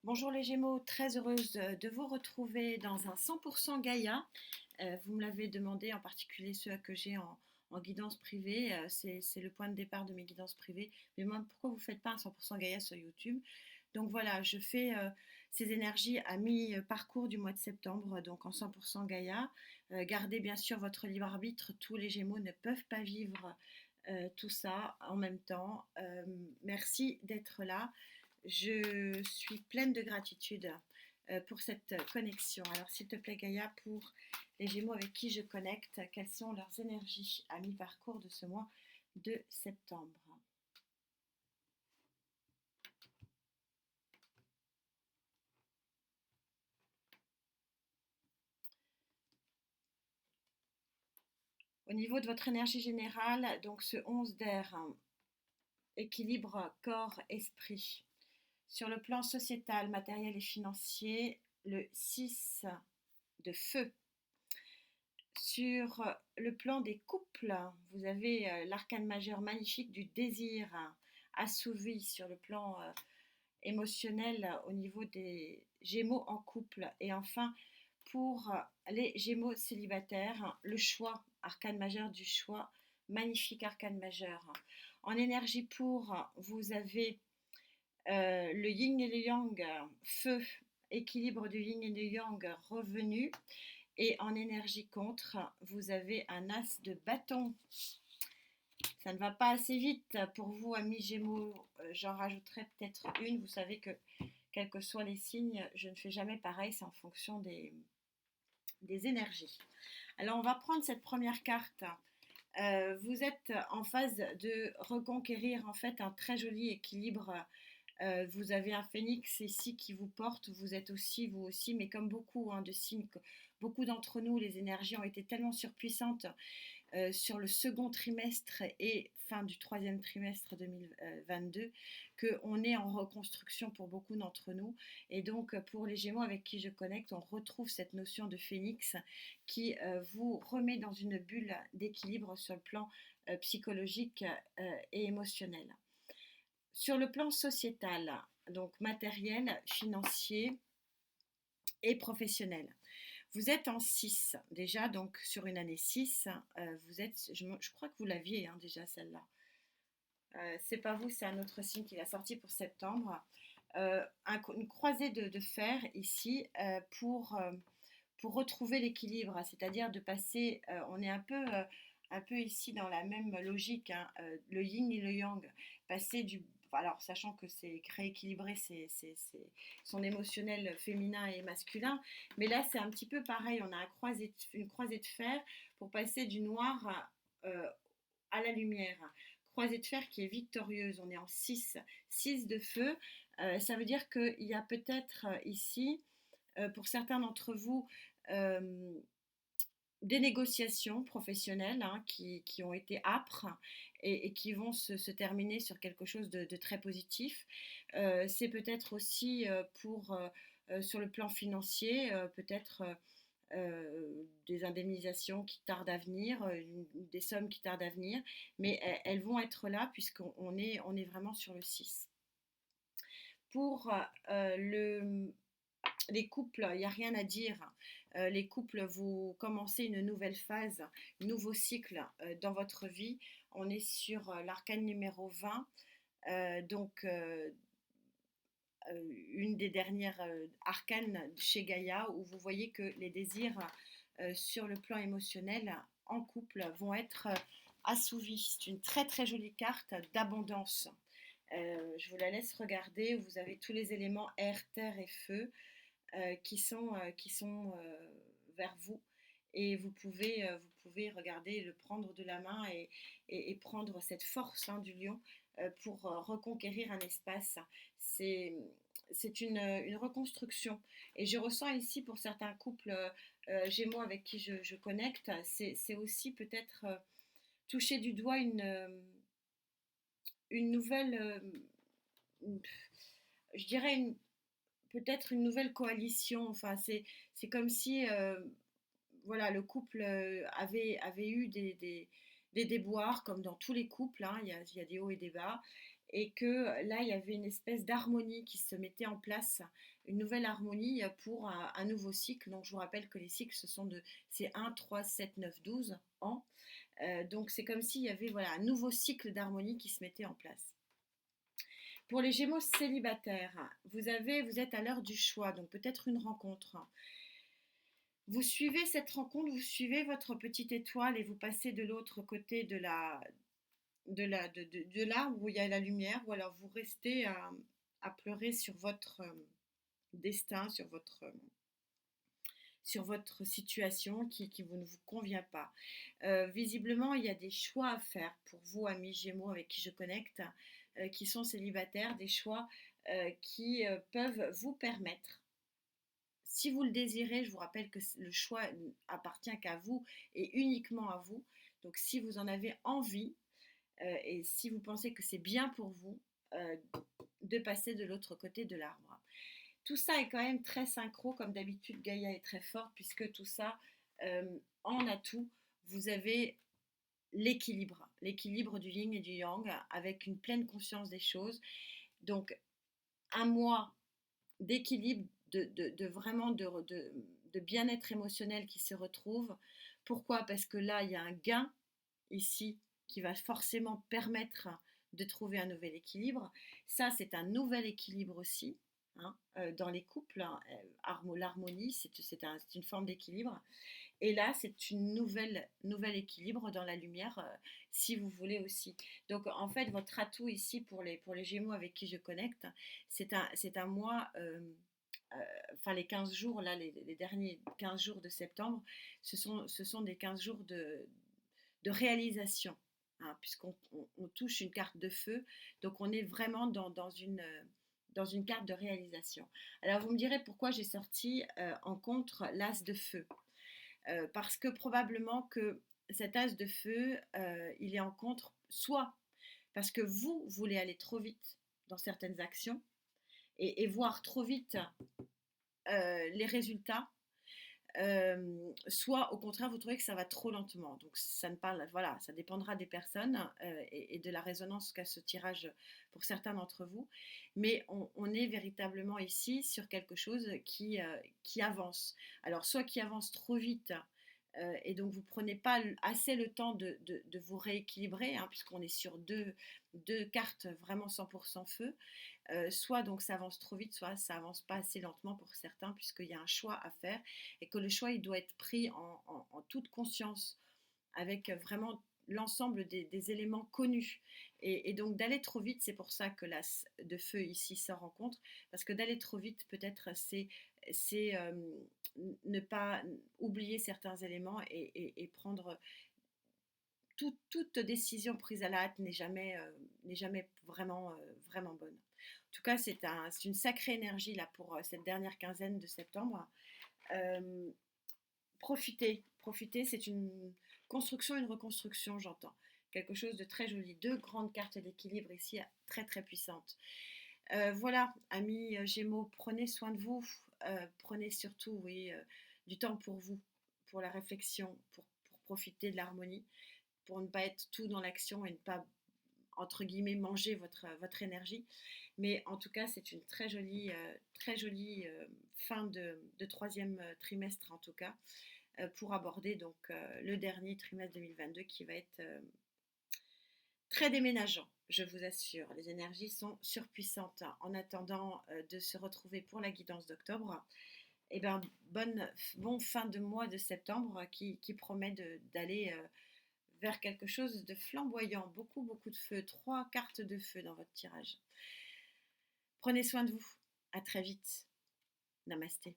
Bonjour les Gémeaux, très heureuse de vous retrouver dans un 100% Gaïa. Vous me l'avez demandé, en particulier ceux que j'ai en guidance privée. C'est le point de départ de mes guidances privées. Mais moi, pourquoi vous ne faites pas un 100% Gaïa sur YouTube? Donc voilà, je fais ces énergies à mi-parcours du mois de septembre, donc en 100% Gaïa. Gardez bien sûr votre libre arbitre. Tous les Gémeaux ne peuvent pas vivre tout ça en même temps. Merci d'être là. Je suis pleine de gratitude pour cette connexion. Alors, s'il te plaît, Gaïa, pour les Gémeaux avec qui je connecte, quelles sont leurs énergies à mi-parcours de ce mois de septembre? Au niveau de votre énergie générale, donc ce 11 d'air, hein, équilibre corps-esprit. Sur le plan sociétal, matériel et financier, le 6 de feu. Sur le plan des couples, vous avez l'arcane majeur magnifique du désir assouvi sur le plan émotionnel au niveau des Gémeaux en couple. Et enfin, pour les Gémeaux célibataires, le choix, arcane majeur du choix, magnifique arcane majeur. En énergie pour, vous avez le yin et le yang, feu, équilibre du yin et du yang revenu. Et en énergie contre, vous avez un as de bâton. Ça ne va pas assez vite pour vous, amis Gémeaux. J'en rajouterai peut-être une. Vous savez que, quels que soient les signes, je ne fais jamais pareil. C'est en fonction des énergies. Alors, on va prendre cette première carte. Vous êtes en phase de reconquérir en fait un très joli équilibre. Vous avez un phénix ici qui vous porte, vous êtes aussi, vous aussi, mais comme beaucoup de signes, beaucoup d'entre nous, les énergies ont été tellement surpuissantes sur le second trimestre et fin du troisième trimestre 2022 qu'on est en reconstruction pour beaucoup d'entre nous. Et donc pour les Gémeaux avec qui je connecte, on retrouve cette notion de phénix qui vous remet dans une bulle d'équilibre sur le plan psychologique et émotionnel. Sur le plan sociétal, donc matériel, financier et professionnel. Vous êtes en 6 déjà, donc sur une année 6, vous êtes, je crois que vous l'aviez déjà celle-là. C'est pas vous, c'est un autre signe qui l'a sorti pour septembre. Une croisée de fer ici pour retrouver l'équilibre, c'est-à-dire de passer, on est un peu ici dans la même logique, le yin et le yang, passer du, alors sachant que c'est rééquilibrer son émotionnel féminin et masculin, mais là c'est un petit peu pareil, on a une croisée de fer pour passer du noir à la lumière. Croisée de fer qui est victorieuse, on est en 6 de feu, ça veut dire qu'il y a peut-être ici, pour certains d'entre vous, euh, des négociations professionnelles qui ont été âpres et qui vont se terminer sur quelque chose de très positif. C'est peut-être aussi sur le plan financier, peut-être des indemnisations qui tardent à venir, des sommes qui tardent à venir, mais elles vont être là puisqu'on est vraiment sur le 6. Pour les couples, il n'y a rien à dire. Les couples, vous commencez une nouvelle phase, un nouveau cycle dans votre vie. On est sur l'arcane numéro 20, donc une des dernières arcanes chez Gaïa, où vous voyez que les désirs sur le plan émotionnel en couple vont être assouvis. C'est une très très jolie carte d'abondance. Je vous la laisse regarder. Vous avez tous les éléments air, terre et feu qui sont vers vous. Et vous pouvez regarder, le prendre de la main et prendre cette force du lion pour reconquérir un espace. C'est, c'est une reconstruction. Et je ressens ici pour certains couples Gémeaux avec qui je connecte, c'est aussi peut-être toucher du doigt une nouvelle, je dirais peut-être une nouvelle coalition. Enfin, c'est comme si voilà, le couple avait eu des déboires, comme dans tous les couples, il y a des hauts et des bas. et que là, il y avait une espèce d'harmonie qui se mettait en place, une nouvelle harmonie pour un nouveau cycle. Donc, je vous rappelle que les cycles, c'est 1, 3, 7, 9, 12 ans. Donc, c'est comme s'il y avait voilà, un nouveau cycle d'harmonie qui se mettait en place. Pour les Gémeaux célibataires, vous êtes à l'heure du choix, donc peut-être une rencontre. Vous suivez cette rencontre, vous suivez votre petite étoile et vous passez de l'autre côté de là où il y a la lumière, ou alors vous restez à pleurer sur votre destin, sur votre situation qui ne vous convient pas. Visiblement, il y a des choix à faire pour vous, amis Gémeaux avec qui je connecte, qui sont célibataires, des choix qui peuvent vous permettre, si vous le désirez, je vous rappelle que le choix appartient qu'à vous et uniquement à vous. Donc si vous en avez envie et si vous pensez que c'est bien pour vous, euh, de passer de l'autre côté de l'arbre. Tout ça est quand même très synchro, comme d'habitude Gaïa est très forte, puisque tout ça, en atout, vous avez l'équilibre du yin et du yang, avec une pleine conscience des choses. Donc un mois d'équilibre, vraiment de bien-être émotionnel qui se retrouve. Pourquoi? Parce que là, il y a un gain ici qui va forcément permettre de trouver un nouvel équilibre. Ça, c'est un nouvel équilibre aussi. Hein, dans les couples, hein, l'harmonie, c'est une forme d'équilibre. Et là, c'est une nouvel équilibre dans la lumière, si vous voulez aussi. Donc, en fait, votre atout ici pour les Gémeaux avec qui je connecte, c'est un mois, enfin les 15 jours, là, les derniers 15 jours de septembre, ce sont des 15 jours de réalisation, hein, puisqu'on on touche une carte de feu, donc on est vraiment dans une carte de réalisation. Alors, vous me direz pourquoi j'ai sorti en contre l'as de feu. Parce que probablement que cet as de feu, il est en contre, soit parce que vous voulez aller trop vite dans certaines actions et voir trop vite les résultats, soit au contraire vous trouvez que ça va trop lentement. Donc ça ne parle, voilà, ça dépendra des personnes et de la résonance qu'a ce tirage pour certains d'entre vous. Mais on est véritablement ici sur quelque chose qui avance. Alors soit qui avance trop vite et donc vous prenez pas assez le temps de vous rééquilibrer, hein, puisqu'on est sur deux cartes vraiment 100% feu. Soit donc ça avance trop vite, soit ça avance pas assez lentement pour certains, puisqu'il y a un choix à faire et que le choix il doit être pris en toute conscience, avec vraiment l'ensemble des éléments connus. Et donc d'aller trop vite, c'est pour ça que l'as de feu ici sort en contre, parce que d'aller trop vite, peut-être c'est ne pas oublier certains éléments et prendre toute décision prise à la hâte n'est jamais vraiment bonne. En tout cas, c'est une sacrée énergie là pour cette dernière quinzaine de septembre. Euh, profitez, c'est une construction, une reconstruction, j'entends. Quelque chose de très joli. Deux grandes cartes d'équilibre ici, très très puissantes. Voilà, amis Gémeaux, prenez soin de vous. Prenez surtout, oui, du temps pour vous, pour la réflexion, pour profiter de l'harmonie, pour ne pas être tout dans l'action et ne pas, entre guillemets, manger votre énergie. Mais en tout cas, c'est une très jolie fin de troisième trimestre, en tout cas, pour aborder donc le dernier trimestre 2022 qui va être très déménageant, je vous assure. Les énergies sont surpuissantes. En attendant de se retrouver pour la guidance d'octobre, eh ben, bon fin de mois de septembre qui promet d'aller vers quelque chose de flamboyant. Beaucoup de feu. 3 cartes de feu dans votre tirage. Prenez soin de vous. À très vite. Namasté.